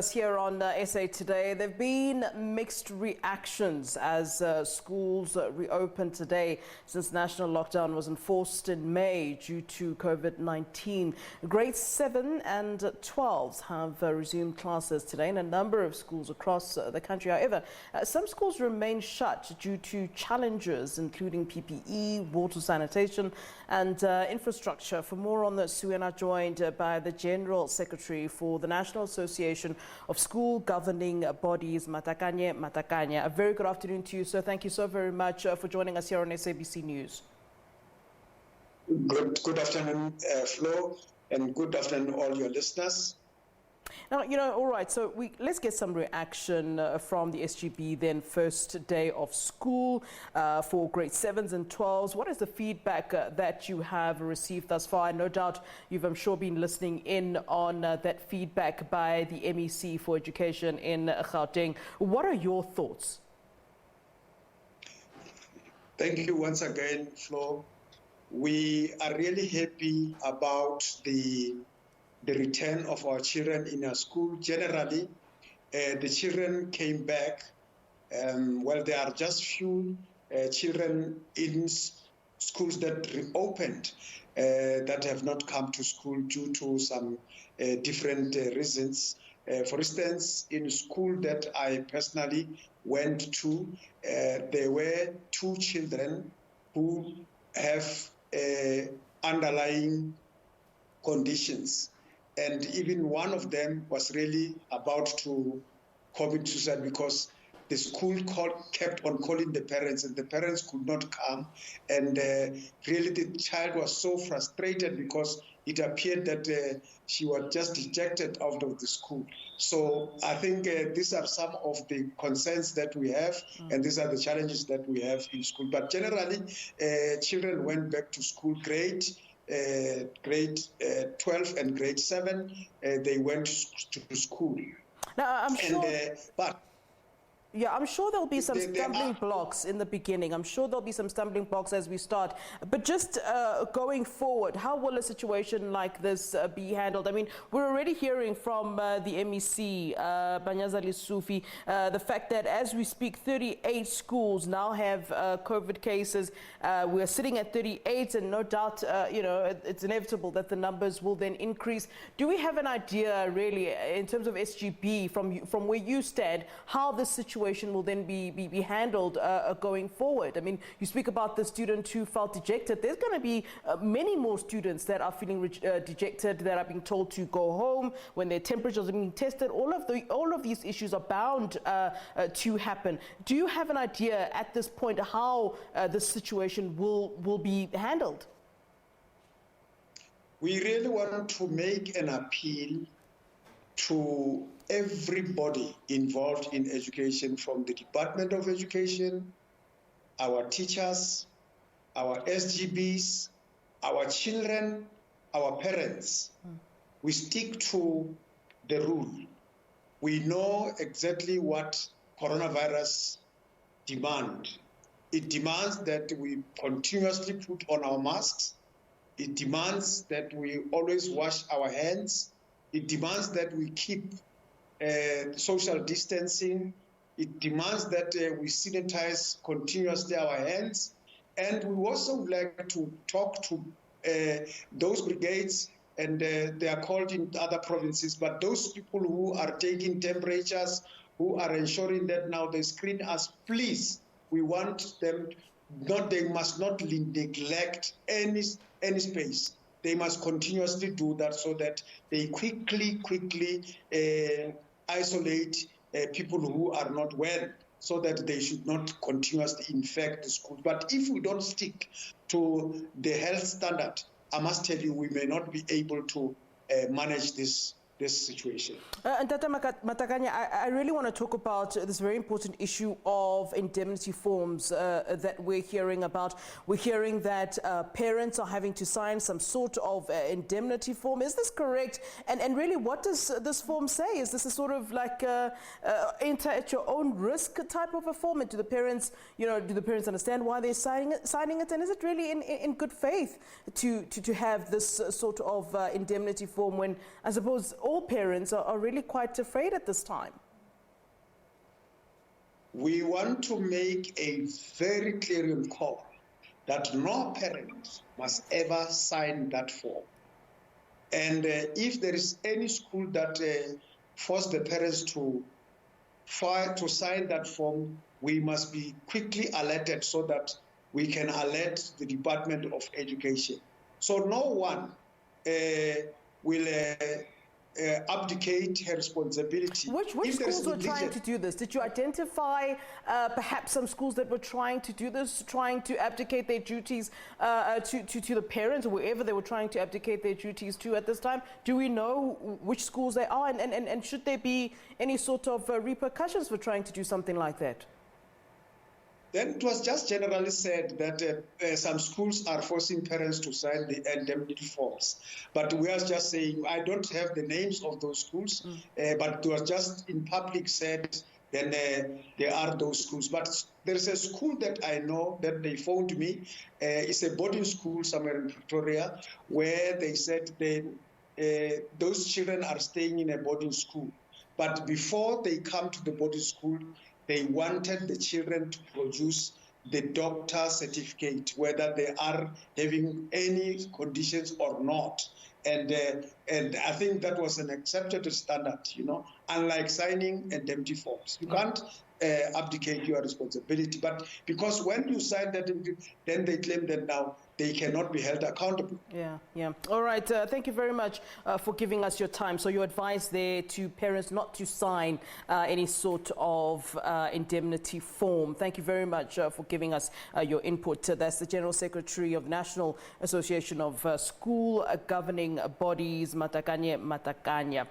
Here on SA Today, there have been mixed reactions as schools reopened today since national lockdown was enforced in May due to COVID-19. Grades 7 and 12s have resumed classes today in a number of schools across the country. However, some schools remain shut due to challenges including PPE, water sanitation and infrastructure. For more on this, we are now joined by the General Secretary for the National Association of School Governing Bodies, Matakanye Matakanya. A very good afternoon to you, sir. Thank you so very much for joining us here on SABC News. Good afternoon, Flo, and good afternoon, all your listeners. Now, all right, so let's get some reaction from the SGB then, first day of school for grade 7s and 12s. What is the feedback that you have received thus far? No doubt you've, I'm sure, been listening in on that feedback by the MEC for Education in Gauteng. What are your thoughts? Thank you once again, Flo. We are really happy about the return of our children in our school. Generally, the children came back. Well, there are just few children in schools that reopened that have not come to school due to some different reasons. For instance, in school that I personally went to, there were 2 children who have underlying conditions. And even one of them was really about to commit suicide because the school kept on calling the parents and the parents could not come. And really the child was so frustrated because it appeared that she was just ejected out of the school. So I think these are some of the concerns that we have, and these are the challenges that we have in school. But generally, children went back to school grade 12 and grade 7, they went to school. Now, I'm sure. Yeah, I'm sure there'll be some stumbling blocks in the beginning. I'm sure there'll be some stumbling blocks as we start. But just going forward, how will a situation like this be handled? I mean, we're already hearing from the MEC, Banyazali Sufi, the fact that as we speak, 38 schools now have COVID cases. We're sitting at 38, and no doubt, it's inevitable that the numbers will then increase. Do we have an idea, really, in terms of SGB, from where you stand, how this situation will then be handled going forward? I mean, you speak about the student who felt dejected. There's going to be many more students that are feeling dejected, that are being told to go home when their temperatures are being tested. All of these issues are bound to happen. Do you have an idea at this point how this situation will be handled? We really want to make an appeal to everybody involved in education, from the Department of Education, our teachers, our SGBs, our children, our parents. We stick to the rule. We know exactly what coronavirus demands. It demands that we continuously put on our masks. It demands that we always wash our hands. It demands that we keep social distancing. It demands that we sanitize continuously our hands. And we also would like to talk to those brigades, and they are called in other provinces, but those people who are taking temperatures, who are ensuring that now they screen us, please, we want them, they must not neglect any space. They must continuously do that so that they quickly isolate people who are not well, so that they should not continuously infect the school. But if we don't stick to the health standard, I must tell you, we may not be able to manage this situation. And Tata Matakanya, I really want to talk about this very important issue of indemnity forms that we're hearing about. We're hearing that parents are having to sign some sort of indemnity form. Is this correct? And really, what does this form say? Is this a sort of like enter at your own risk type of a form? And do the parents, do the parents understand why they're signing it? And is it really in good faith to have this sort of indemnity form when, I suppose, all parents are really quite afraid at this time. We want to make a very clear call that no parent must ever sign that form. And if there is any school that force the parents to sign that form, we must be quickly alerted so that we can alert the Department of Education. So no one will abdicate her responsibility. Which schools were trying to do this? Did you identify perhaps some schools that were trying to do this, trying to abdicate their duties to the parents, or wherever they were trying to abdicate their duties to at this time? Do we know which schools they are, and should there be any sort of repercussions for trying to do something like that? Then it was just generally said that some schools are forcing parents to sign the indemnity forms. But we are just saying, I don't have the names of those schools, but it was just in public said, then there are those schools. But there's a school that I know that they phoned me. It's a boarding school somewhere in Pretoria, where they said those children are staying in a boarding school. But before they come to the boarding school, they wanted the children to produce the doctor certificate, whether they are having any conditions or not. And I think that was an accepted standard, unlike signing indemnity forms. You can't abdicate your responsibility. But because when you sign that, then they claim that now they cannot be held accountable. Yeah. All right. Thank you very much for giving us your time. So your advice there to parents not to sign any sort of indemnity form. Thank you very much for giving us your input. That's the General Secretary of the National Association of School Governing Bodies, Matakanye Matakanya.